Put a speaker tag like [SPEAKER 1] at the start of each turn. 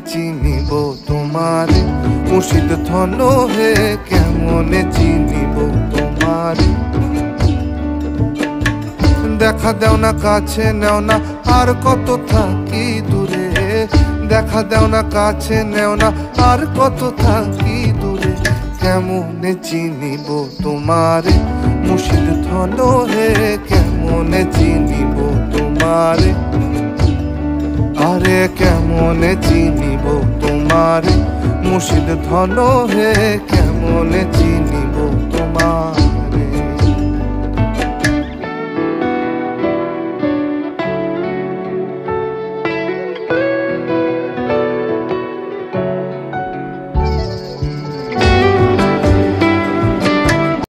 [SPEAKER 1] চিনিব তোমারে, মুর্শিদ ধন হে কেমনে চিনিব তোমারে। দেখা দেও না কাছে নেও না আর কত থাকি দূরে, দেখা দেও না কাছে নেও না আর কত থাকি দূরে। কেমনে চিনিব তোমারে, মুর্শিদ ধন হে কেমনে চিনিব তোমারে। আরে কেমনে চিনিব তোমারে, মুর্শিদ ধন হে কেমনে চিনিব তোমারে।